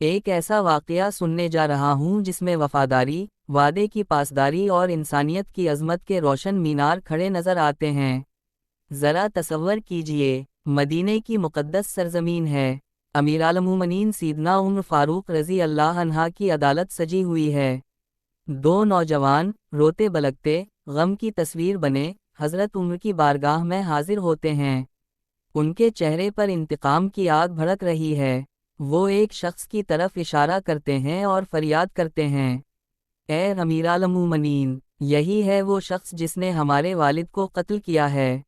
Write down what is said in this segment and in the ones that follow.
ایک ایسا واقعہ سننے جا رہا ہوں جس میں وفاداری، وعدے کی پاسداری اور انسانیت کی عظمت کے روشن مینار کھڑے نظر آتے ہیں۔ ذرا تصور کیجئے، مدینے کی مقدس سرزمین ہے، امیرالمومنین سیدنا عمر فاروق رضی اللہ عنہ کی عدالت سجی ہوئی ہے۔ دو نوجوان روتے بلکتے غم کی تصویر بنے حضرت عمر کی بارگاہ میں حاضر ہوتے ہیں۔ ان کے چہرے پر انتقام کی آگ بھڑک رہی ہے۔ وہ ایک شخص کی طرف اشارہ کرتے ہیں اور فریاد کرتے ہیں، اے امیرالمومنین، یہی ہے وہ شخص جس نے ہمارے والد کو قتل کیا ہے۔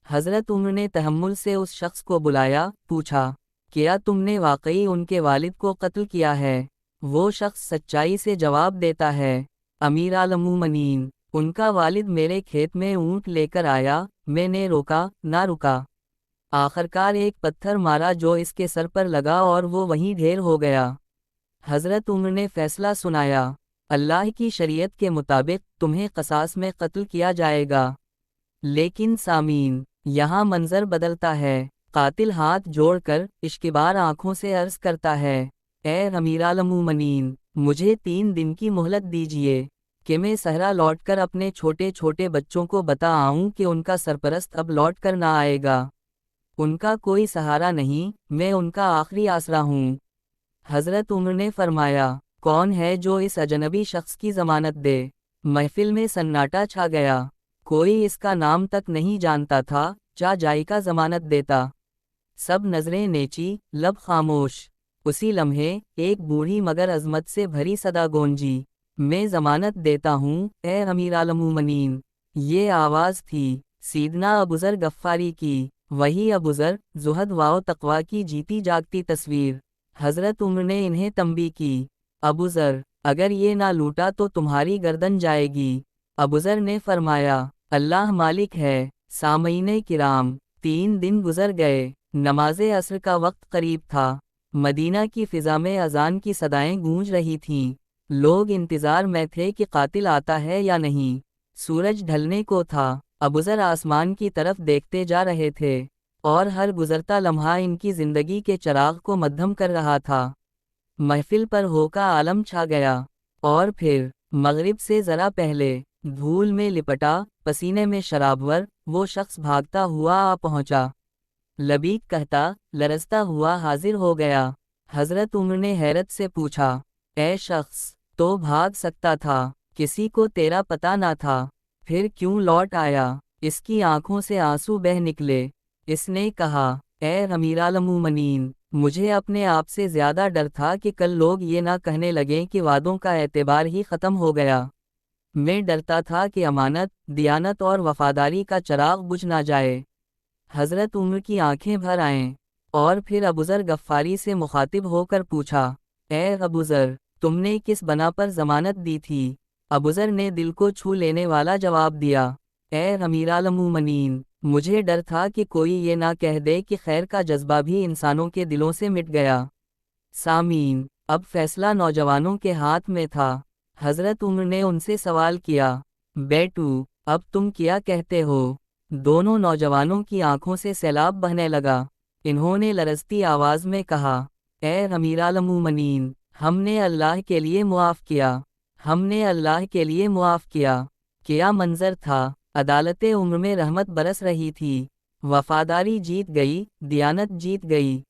حضرت عمر نے تحمل سے اس شخص کو بلایا، پوچھا، کیا تم نے واقعی ان کے والد کو قتل کیا ہے؟ وہ شخص سچائی سے جواب دیتا ہے، امیرالمومنین، ان کا والد میرے کھیت میں اونٹ لے کر آیا، میں نے روکا نہ رکا۔ آخرکار ایک پتھر مارا جو اس کے سر پر لگا اور وہ وہیں ڈھیر ہو گیا۔ حضرت عمر نے فیصلہ سنایا، اللہ کی شریعت کے مطابق تمہیں قصاص میں قتل کیا جائے گا۔ لیکن سامعین، یہاں منظر بدلتا ہے۔ قاتل ہاتھ جوڑ کر اشکبار آنکھوں سے عرض کرتا ہے، اے امیرالمومنین، مجھے 3 دن کی مہلت دیجیے کہ میں صحرا لوٹ کر اپنے چھوٹے چھوٹے بچوں کو بتا آؤں کہ ان کا سرپرست اب لوٹ کر نہ آئے گا۔ ان کا کوئی سہارا نہیں، میں ان کا آخری آسرا ہوں۔ حضرت عمر نے فرمایا، کون ہے جو اس اجنبی شخص کی ضمانت دے؟ محفل میں سناٹا چھا گیا، کوئی اس کا نام تک نہیں جانتا تھا، جائی کا ضمانت دیتا۔ سب نظریں نیچی، لب خاموش۔ اسی لمحے ایک بوڑھی مگر عظمت سے بھری صدا گونجی، میں ضمانت دیتا ہوں، اے امیرالمومنین۔ یہ آواز تھی سیدنا ابوذر غفاری کی، وہی ابوذر، زہد و تقویٰ کی جیتی جاگتی تصویر۔ حضرت عمر نے انہیں تنبیہ کی، ابوذر، اگر یہ نہ لوٹا تو تمہاری گردن جائے گی۔ ابوذر نے فرمایا، اللہ مالک ہے۔ سامعین کرام، 3 دن گزر گئے، نماز عصر کا وقت قریب تھا، مدینہ کی فضا میں اذان کی صدائیں گونج رہی تھیں، لوگ انتظار میں تھے کہ قاتل آتا ہے یا نہیں۔ سورج ڈھلنے کو تھا، ابوذر آسمان کی طرف دیکھتے جا رہے تھے، اور ہر گزرتا لمحہ ان کی زندگی کے چراغ کو مدھم کر رہا تھا۔ محفل پر ہو کا عالم چھا گیا، اور پھر مغرب سے ذرا پہلے دھول میں لپٹا، پسینے میں شرابور، وہ شخص بھاگتا ہوا آ پہنچا، لبیک کہتا، لرزتا ہوا حاضر ہو گیا۔ حضرت عمر نے حیرت سے پوچھا، اے شخص، تو بھاگ سکتا تھا، کسی کو تیرا پتہ نہ تھا، پھر کیوں لوٹ آیا؟ اس کی آنکھوں سے آنسو بہہ نکلے۔ اس نے کہا، اے امیرالمومنین، مجھے اپنے آپ سے زیادہ ڈر تھا کہ کل لوگ یہ نہ کہنے لگیں کہ وعدوں کا اعتبار ہی ختم ہو گیا۔ میں ڈرتا تھا کہ امانت، دیانت اور وفاداری کا چراغ بجھ نہ جائے۔ حضرت عمر کی آنکھیں بھر آئیں، اور پھر ابوذر غفاری سے مخاطب ہو کر پوچھا، اے ابوذر، تم نے کس بنا پر ضمانت دی تھی؟ ابوذر نے دل کو چھو لینے والا جواب دیا، اے امیرالمومنین، مجھے ڈر تھا کہ کوئی یہ نہ کہہ دے کہ خیر کا جذبہ بھی انسانوں کے دلوں سے مٹ گیا۔ سامعین، اب فیصلہ نوجوانوں کے ہاتھ میں تھا۔ حضرت عمر نے ان سے سوال کیا، بیٹو، اب تم کیا کہتے ہو؟ دونوں نوجوانوں کی آنکھوں سے سیلاب بہنے لگا۔ انہوں نے لرزتی آواز میں کہا، اے امیرالمومنین، ہم نے اللہ کے لیے معاف کیا، ہم نے اللہ کے لیے معاف کیا۔ کیا منظر تھا! عدالت عمر میں رحمت برس رہی تھی، وفاداری جیت گئی، دیانت جیت گئی۔